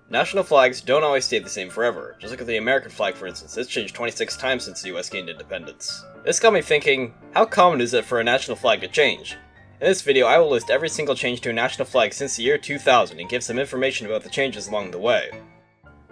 National flags don't always stay the same forever. Just look at the American flag for instance, it's changed 26 times since the US gained independence. This got me thinking, how common is it for a national flag to change? In this video I will list every single change to a national flag since the year 2000 and give some information about the changes along the way.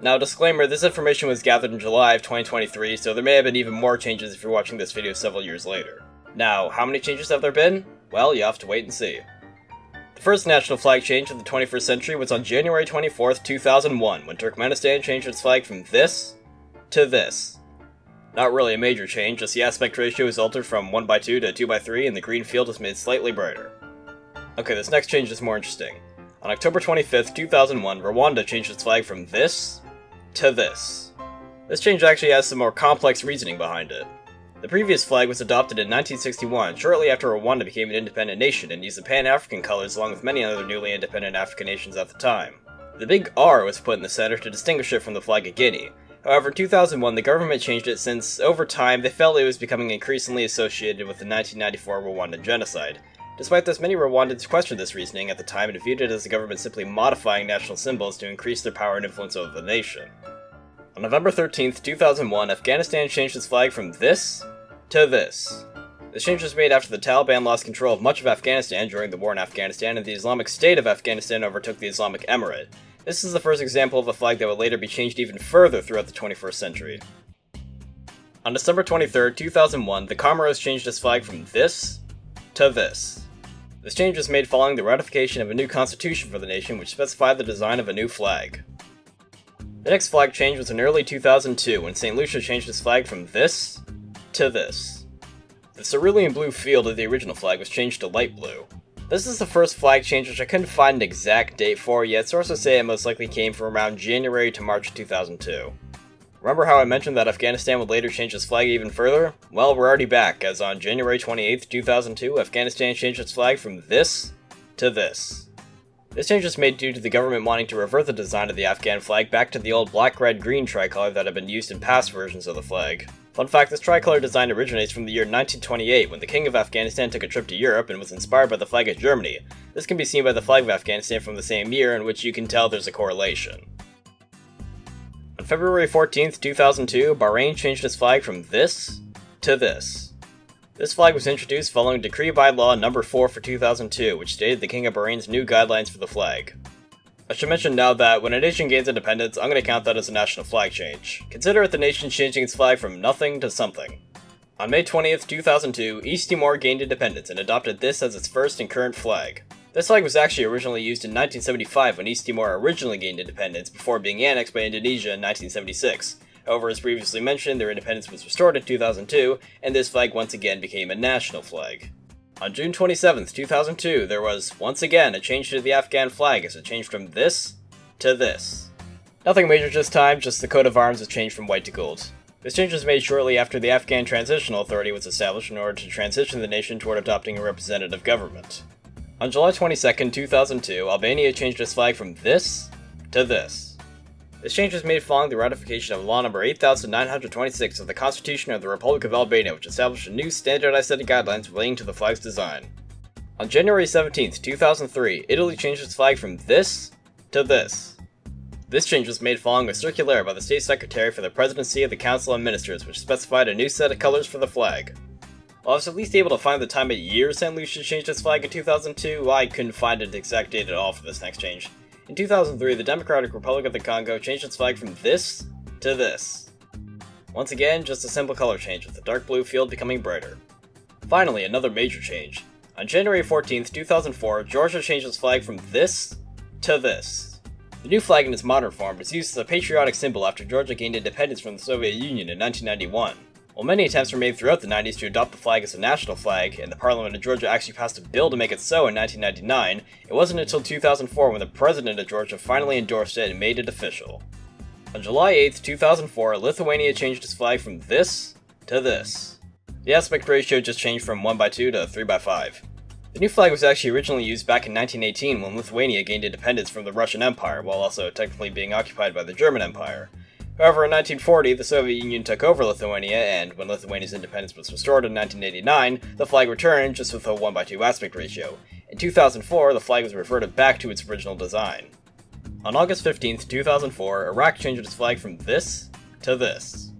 Now disclaimer, this information was gathered in July of 2023, so there may have been even more changes if you're watching this video several years later. Now, how many changes have there been? Well, you have to wait and see. The first national flag change of the 21st century was on January 24th, 2001, when Turkmenistan changed its flag from this to this. Not really a major change, just the aspect ratio is altered from 1:2 to 2:3 and the green field is made slightly brighter. Okay, this next change is more interesting. On October 25th, 2001, Rwanda changed its flag from this to this. This change actually has some more complex reasoning behind it. The previous flag was adopted in 1961, shortly after Rwanda became an independent nation, and used the Pan-African colors along with many other newly independent African nations at the time. The big R was put in the center to distinguish it from the flag of Guinea. However, in 2001, the government changed it since, over time, they felt it was becoming increasingly associated with the 1994 Rwandan genocide. Despite this, many Rwandans questioned this reasoning at the time and viewed it as the government simply modifying national symbols to increase their power and influence over the nation. On November 13th, 2001, Afghanistan changed its flag from this to this. This change was made after the Taliban lost control of much of Afghanistan during the war in Afghanistan and the Islamic State of Afghanistan overtook the Islamic Emirate. This is the first example of a flag that would later be changed even further throughout the 21st century. On December 23rd, 2001, the Comoros changed its flag from this to this. This change was made following the ratification of a new constitution for the nation which specified the design of a new flag. The next flag change was in early 2002 when St. Lucia changed its flag from this to this. The cerulean blue field of the original flag was changed to light blue. This is the first flag change which I couldn't find an exact date for, yet sources say it most likely came from around January to March 2002. Remember how I mentioned that Afghanistan would later change its flag even further? Well, we're already back, as on January 28th, 2002, Afghanistan changed its flag from this to this. This change was made due to the government wanting to revert the design of the Afghan flag back to the old black-red-green tricolor that had been used in past versions of the flag. Fun fact, this tricolor design originates from the year 1928 when the King of Afghanistan took a trip to Europe and was inspired by the flag of Germany. This can be seen by the flag of Afghanistan from the same year, in which you can tell there's a correlation. On February 14th, 2002, Bahrain changed its flag from this to this. This flag was introduced following Decree by Law No. 4 for 2002, which stated the King of Bahrain's new guidelines for the flag. I should mention now that when a nation gains independence, I'm going to count that as a national flag change. Consider it the nation changing its flag from nothing to something. On May 20th, 2002, East Timor gained independence and adopted this as its first and current flag. This flag was actually originally used in 1975 when East Timor originally gained independence before being annexed by Indonesia in 1976. However, as previously mentioned, their independence was restored in 2002, and this flag once again became a national flag. On June 27th, 2002, there was, once again, a change to the Afghan flag as it changed from this to this. Nothing major this time, just the coat of arms was changed from white to gold. This change was made shortly after the Afghan Transitional Authority was established in order to transition the nation toward adopting a representative government. On July 22nd, 2002, Albania changed its flag from this to this. This change was made following the ratification of Law No. 8926 of the Constitution of the Republic of Albania, which established a new standardized set of guidelines relating to the flag's design. On January 17th, 2003, Italy changed its flag from this to this. This change was made following a circular by the State Secretary for the Presidency of the Council of Ministers, which specified a new set of colors for the flag. While I was at least able to find the time of year St. Lucia changed its flag in 2002, I couldn't find an exact date at all for this next change. In 2003, the Democratic Republic of the Congo changed its flag from this to this. Once again, just a simple color change, with the dark blue field becoming brighter. Finally, another major change. On January 14th, 2004, Georgia changed its flag from this to this. The new flag in its modern form was used as a patriotic symbol after Georgia gained independence from the Soviet Union in 1991. While many attempts were made throughout the 90s to adopt the flag as a national flag, and the Parliament of Georgia actually passed a bill to make it so in 1999, it wasn't until 2004 when the President of Georgia finally endorsed it and made it official. On July 8th, 2004, Lithuania changed its flag from this to this. The aspect ratio just changed from 1:2 to 3:5. The new flag was actually originally used back in 1918 when Lithuania gained independence from the Russian Empire, while also technically being occupied by the German Empire. However, in 1940, the Soviet Union took over Lithuania, and when Lithuania's independence was restored in 1989, the flag returned, just with a 1:2 aspect ratio. In 2004, the flag was reverted back to its original design. On August 15th, 2004, Iraq changed its flag from this to this.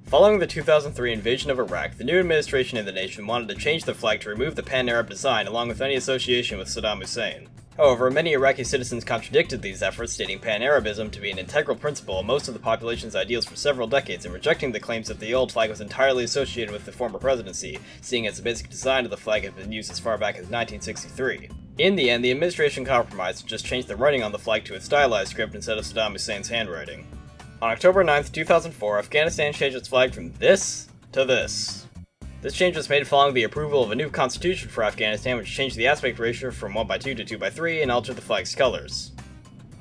Following the 2003 invasion of Iraq, the new administration in the nation wanted to change the flag to remove the pan-Arab design along with any association with Saddam Hussein. However, many Iraqi citizens contradicted these efforts, stating pan-Arabism to be an integral principle of most of the population's ideals for several decades and rejecting the claims that the old flag was entirely associated with the former presidency, seeing as the basic design of the flag had been used as far back as 1963. In the end, the administration compromised and just changed the writing on the flag to a stylized script instead of Saddam Hussein's handwriting. On October 9th, 2004, Afghanistan changed its flag from this to this. This change was made following the approval of a new constitution for Afghanistan, which changed the aspect ratio from 1:2 to 2:3 and altered the flag's colors.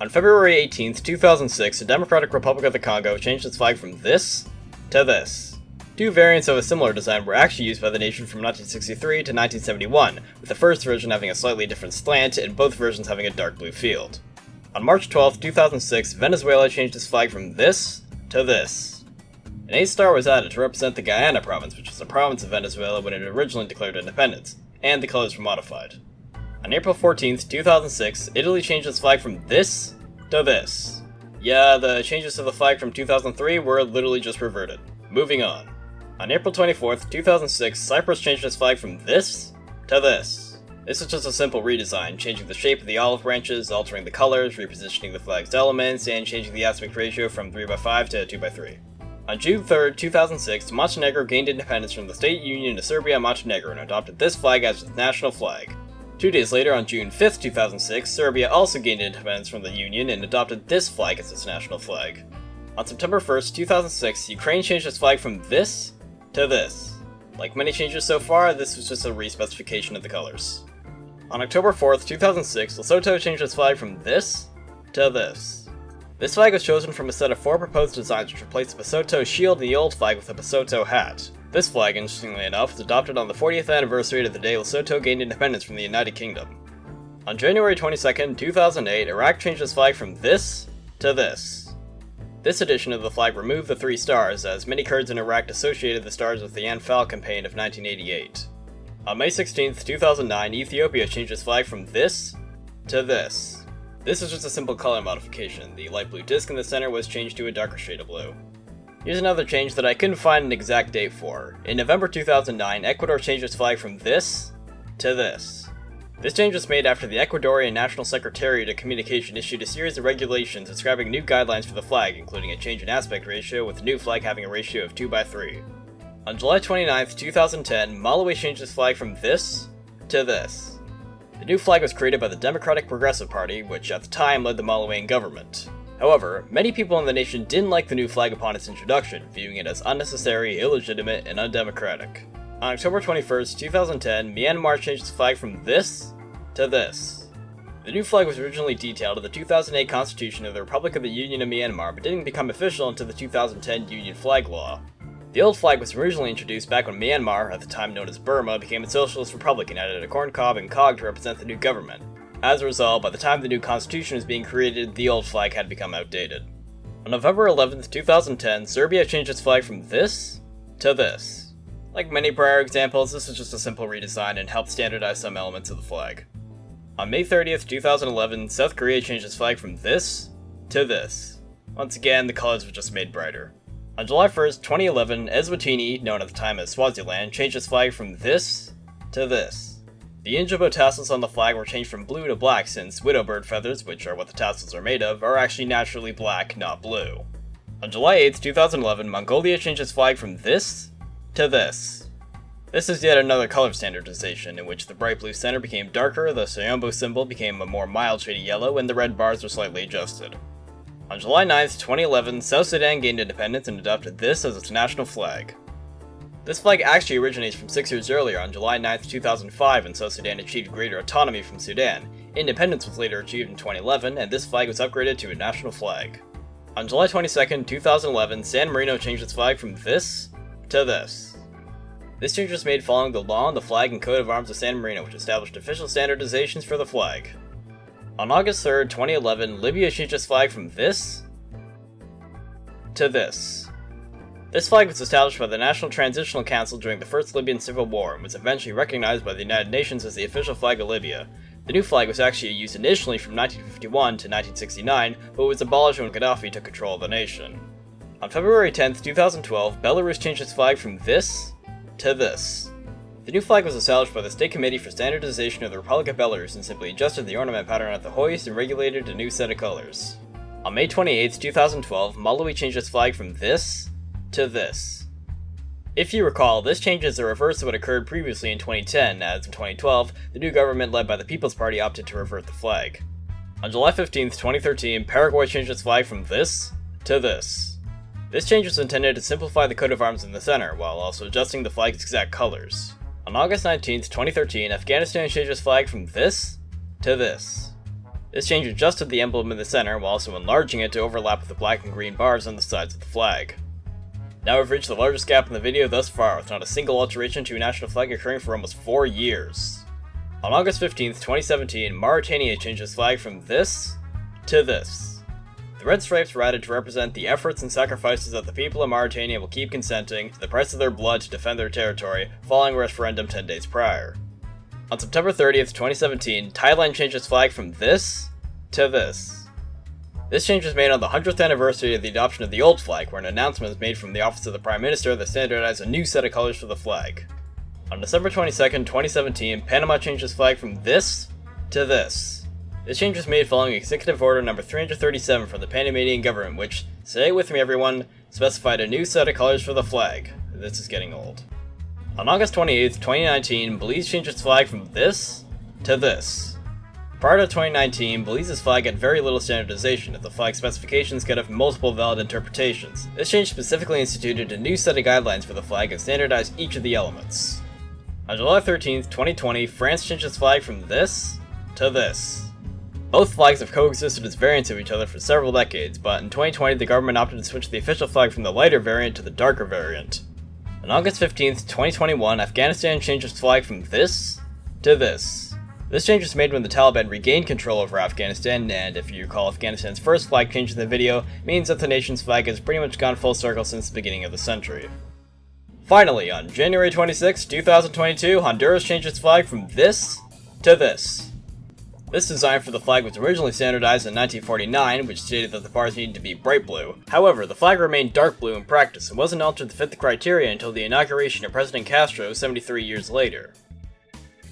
On February 18th, 2006, the Democratic Republic of the Congo changed its flag from this to this. Two variants of a similar design were actually used by the nation from 1963 to 1971, with the first version having a slightly different slant and both versions having a dark blue field. On March 12, 2006, Venezuela changed its flag from this to this. An A-star was added to represent the Guyana province, which was a province of Venezuela when it originally declared independence, and the colors were modified. On April 14, 2006, Italy changed its flag from this to this. Yeah, the changes to the flag from 2003 were literally just reverted. Moving on. On April 24, 2006, Cyprus changed its flag from this to this. This is just a simple redesign, changing the shape of the olive branches, altering the colors, repositioning the flag's elements, and changing the aspect ratio from 3:5 to 2:3. On June 3, 2006, Montenegro gained independence from the state union of Serbia and Montenegro and adopted this flag as its national flag. 2 days later, on June 5, 2006, Serbia also gained independence from the union and adopted this flag as its national flag. On September 1, 2006, Ukraine changed its flag from this to this. Like many changes so far, this was just a re-specification of the colors. On October 4th, 2006, Lesotho changed its flag from this to this. This flag was chosen from a set of 4 proposed designs which replaced the Lesotho shield and the old flag with a Lesotho hat. This flag, interestingly enough, was adopted on the 40th anniversary of the day Lesotho gained independence from the United Kingdom. On January 22nd, 2008, Iraq changed its flag from this to this. This edition of the flag removed the 3 stars, as many Kurds in Iraq associated the stars with the Anfal campaign of 1988. On May 16, 2009, Ethiopia changed its flag from this to this. This is just a simple color modification. The light blue disc in the center was changed to a darker shade of blue. Here's another change that I couldn't find an exact date for. In November 2009, Ecuador changed its flag from this to this. This change was made after the Ecuadorian National Secretariat of Communication issued a series of regulations describing new guidelines for the flag, including a change in aspect ratio, with the new flag having a ratio of 2:3. On July 29, 2010, Malawi changed its flag from this to this. The new flag was created by the Democratic Progressive Party, which at the time led the Malawian government. However, many people in the nation didn't like the new flag upon its introduction, viewing it as unnecessary, illegitimate, and undemocratic. On October 21, 2010, Myanmar changed its flag from this to this. The new flag was originally detailed in the 2008 Constitution of the Republic of the Union of Myanmar, but didn't become official until the 2010 Union Flag Law. The old flag was originally introduced back when Myanmar, at the time known as Burma, became a socialist republic and added a corn cob and cog to represent the new government. As a result, by the time the new constitution was being created, the old flag had become outdated. On November 11, 2010, Serbia changed its flag from this to this. Like many prior examples, this was just a simple redesign and helped standardize some elements of the flag. On May 30, 2011, South Korea changed its flag from this to this. Once again, the colors were just made brighter. On July 1st, 2011, Eswatini, known at the time as Swaziland, changed its flag from this to this. The Injabo tassels on the flag were changed from blue to black since widowbird feathers, which are what the tassels are made of, are actually naturally black, not blue. On July 8th, 2011, Mongolia changed its flag from this to this. This is yet another color standardization, in which the bright blue center became darker, the Sayombo symbol became a more mild shade of yellow, and the red bars were slightly adjusted. On July 9th, 2011, South Sudan gained independence and adopted this as its national flag. This flag actually originates from 6 years earlier on July 9th, 2005, when South Sudan achieved greater autonomy from Sudan. Independence was later achieved in 2011, and this flag was upgraded to a national flag. On July 22nd, 2011, San Marino changed its flag from this to this. This change was made following the law on the flag and coat of arms of San Marino, which established official standardizations for the flag. On August 3rd, 2011, Libya changed its flag from this to this. This flag was established by the National Transitional Council during the First Libyan Civil War and was eventually recognized by the United Nations as the official flag of Libya. The new flag was actually used initially from 1951 to 1969, but was abolished when Gaddafi took control of the nation. On February 10, 2012, Belarus changed its flag from this to this. The new flag was established by the State Committee for Standardization of the Republic of Belarus and simply adjusted the ornament pattern at the hoist and regulated a new set of colors. On May 28, 2012, Malawi changed its flag from this to this. If you recall, this change is the reverse of what occurred previously in 2010, as in 2012, the new government led by the People's Party opted to revert the flag. On July 15, 2013, Paraguay changed its flag from this to this. This change was intended to simplify the coat of arms in the center, while also adjusting the flag's exact colors. On August 19, 2013, Afghanistan changed its flag from this to this. This change adjusted the emblem in the center while also enlarging it to overlap with the black and green bars on the sides of the flag. Now we've reached the largest gap in the video thus far, with not a single alteration to a national flag occurring for almost 4 years. On August 15, 2017, Mauritania changed its flag from this to this. The red stripes were added to represent the efforts and sacrifices that the people of Mauritania will keep consenting to the price of their blood to defend their territory following a referendum 10 days prior. On September 30th, 2017, Thailand changed its flag from this to this. This change was made on the 100th anniversary of the adoption of the old flag, where an announcement was made from the office of the Prime Minister that standardized a new set of colors for the flag. On December 22nd, 2017, Panama changed its flag from this to this. This change was made following Executive Order No. 337 from the Panamanian government, which, say it with me everyone, specified a new set of colors for the flag. This is getting old. On August 28, 2019, Belize changed its flag from this to this. Prior to 2019, Belize's flag had very little standardization, as the flag specifications could have multiple valid interpretations. This change specifically instituted a new set of guidelines for the flag and standardized each of the elements. On July 13, 2020, France changed its flag from this to this. Both flags have coexisted as variants of each other for several decades, but in 2020 the government opted to switch the official flag from the lighter variant to the darker variant. On August 15, 2021, Afghanistan changed its flag from this to this. This change was made when the Taliban regained control over Afghanistan, and if you recall, Afghanistan's first flag change in the video means that the nation's flag has pretty much gone full circle since the beginning of the century. Finally, on January 26, 2022, Honduras changed its flag from this to this. This design for the flag was originally standardized in 1949, which stated that the bars needed to be bright blue. However, the flag remained dark blue in practice and wasn't altered to fit the criteria until the inauguration of President Castro 73 years later.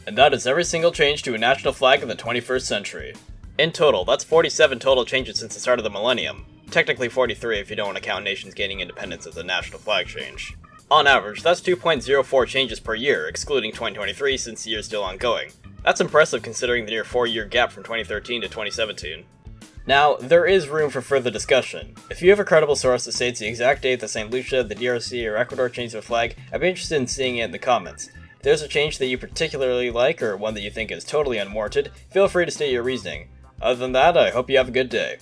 And that is every single change to a national flag in the 21st century. In total, that's 47 total changes since the start of the millennium. Technically 43 if you don't want to count nations gaining independence as a national flag change. On average, that's 2.04 changes per year, excluding 2023 since the year is still ongoing. That's impressive considering the near 4-year gap from 2013 to 2017. Now, there is room for further discussion. If you have a credible source that states the exact date that St. Lucia, the DRC, or Ecuador changed their flag, I'd be interested in seeing it in the comments. If there's a change that you particularly like, or one that you think is totally unwarranted, feel free to state your reasoning. Other than that, I hope you have a good day.